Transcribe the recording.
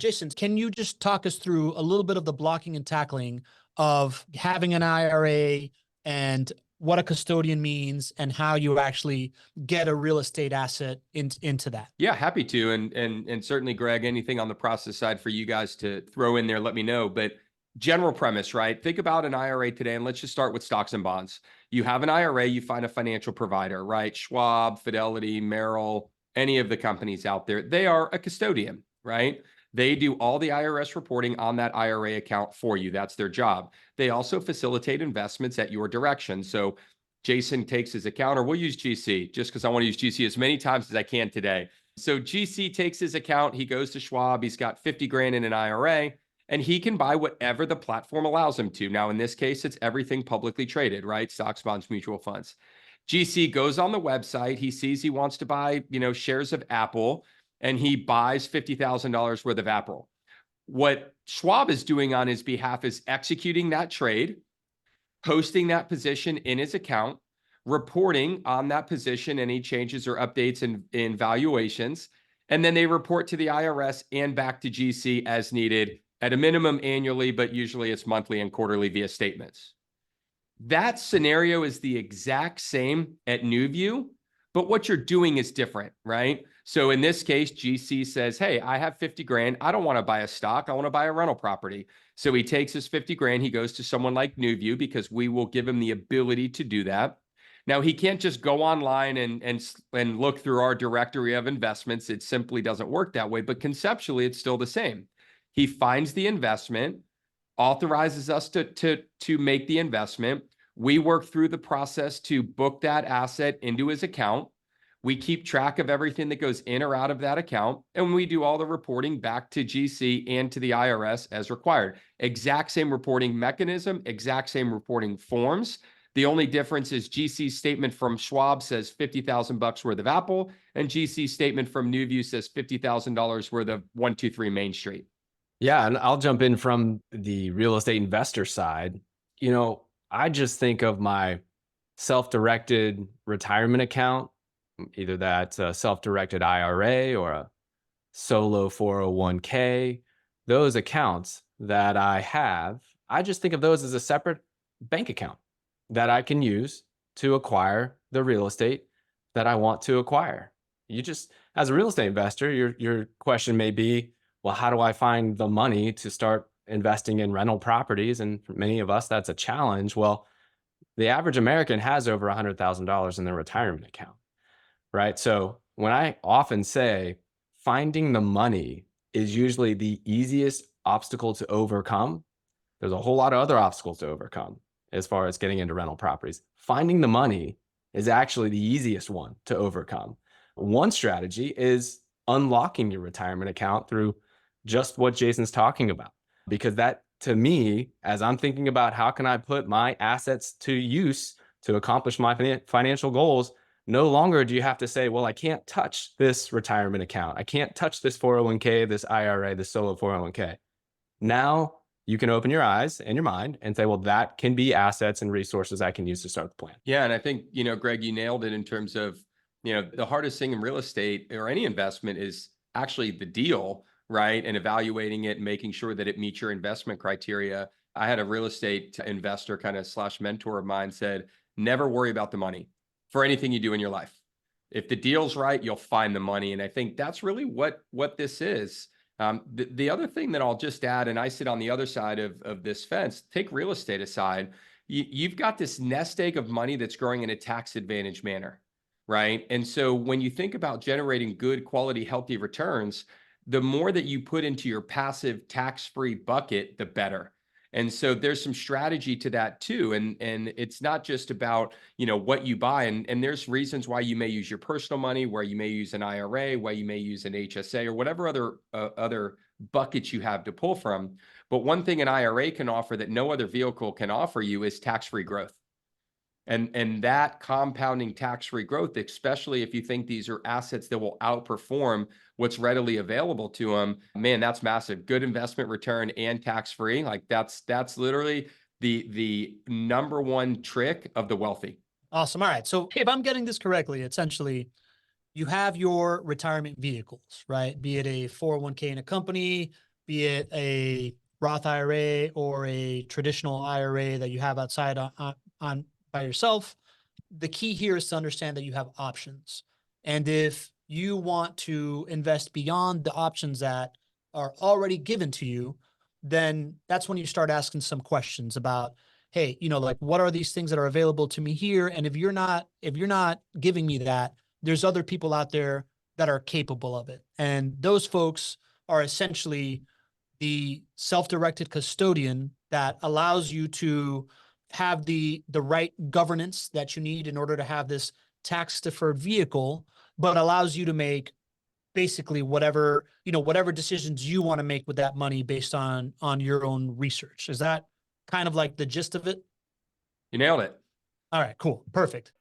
Jason, can you just talk us through a little bit of the blocking and tackling of having an IRA and what a custodian means and how you actually get a real estate asset into that? Yeah, happy to. And certainly, Greg, anything on the process side for you guys to throw in there, let me know. But general premise, right? Think about an IRA today, and let's just start with stocks and bonds. You have an IRA, you find a financial provider, right? Schwab, Fidelity, Merrill, any of the companies out there. They are a custodian, right? They do all the IRS reporting on that IRA account for you. That's their job. They also facilitate investments at your direction. So Jason takes his account, or we'll use GC just because I want to use GC as many times as I can today. So GC takes his account, he goes to Schwab, he's got 50 grand in an IRA, and he can buy whatever the platform allows him to. Now, in this case, it's everything publicly traded, right? Stocks, bonds, mutual funds. GC goes on the website, he sees he wants to buy, shares of Apple, and he buys $50,000 worth of Apple. What Schwab is doing on his behalf is executing that trade, posting that position in his account, reporting on that position, any changes or updates in valuations, and then they report to the IRS and back to GC as needed, at a minimum annually, but usually it's monthly and quarterly via statements. That scenario is the exact same at NewView, but what you're doing is different, right? So in this case, GC says, hey, I have 50 grand. I don't want to buy a stock. I want to buy a rental property. So he takes his 50 grand. He goes to someone like NewView because we will give him the ability to do that. Now, he can't just go online and look through our directory of investments. It simply doesn't work that way. But conceptually, it's still the same. He finds the investment, authorizes us to make the investment. We work through the process to book that asset into his account. We keep track of everything that goes in or out of that account, and we do all the reporting back to GC and to the IRS as required. Exact same reporting mechanism, exact same reporting forms. The only difference is GC's statement from Schwab says $50,000 worth of Apple, and GC's statement from NewView says $50,000 worth of 123 Main Street. Yeah, and I'll jump in from the real estate investor side. I just think of my self-directed retirement account, either that's a self-directed IRA or a solo 401k. Those accounts that I have, I just think of those as a separate bank account that I can use to acquire the real estate that I want to acquire. You just, as a real estate investor, your question may be, well, how do I find the money to start investing in rental properties? And for many of us, that's a challenge. Well, the average American has over $100,000 in their retirement account, right? So when I often say finding the money is usually the easiest obstacle to overcome, there's a whole lot of other obstacles to overcome as far as getting into rental properties. Finding the money is actually the easiest one to overcome. One strategy is unlocking your retirement account through just what Jason's talking about, because that, to me, as I'm thinking about how can I put my assets to use to accomplish my financial goals, no longer do you have to say, well, I can't touch this retirement account. I can't touch this 401k, this IRA, this solo 401k. Now you can open your eyes and your mind and say, well, that can be assets and resources I can use to start the plan. Yeah. And I think, Greg, you nailed it in terms of, the hardest thing in real estate or any investment is actually the deal, right? And evaluating it and making sure that it meets your investment criteria. I had a real estate investor kind of / mentor of mine said, never worry about the money for anything you do in your life. If the deal's right, you'll find the money. And I think that's really what this is. The other thing that I'll just add, and I sit on the other side of this fence, take real estate aside, you've got this nest egg of money that's growing in a tax advantage manner, right? And so when you think about generating good quality, healthy returns, the more that you put into your passive tax-free bucket, the better. And so there's some strategy to that too. And it's not just about, what you buy. And there's reasons why you may use your personal money, where you may use an IRA, why you may use an HSA or whatever other buckets you have to pull from. But one thing an IRA can offer that no other vehicle can offer you is tax-free growth. And that compounding tax-free growth, especially if you think these are assets that will outperform what's readily available to them, man, that's massive. Good investment return and tax-free. Like that's literally the number one trick of the wealthy. Awesome. All right. So if I'm getting this correctly, essentially you have your retirement vehicles, right? Be it a 401k in a company, be it a Roth IRA or a traditional IRA that you have outside on by yourself. The key here is to understand that you have options. And if you want to invest beyond the options that are already given to you, then that's when you start asking some questions about, hey, like, what are these things that are available to me here? And if you're not giving me that, there's other people out there that are capable of it. And those folks are essentially the self-directed custodian that allows you to have the right governance that you need in order to have this tax deferred vehicle, but allows you to make basically whatever decisions you want to make with that money based on your own research. Is that kind of like the gist of it? You nailed it. All right, cool. Perfect.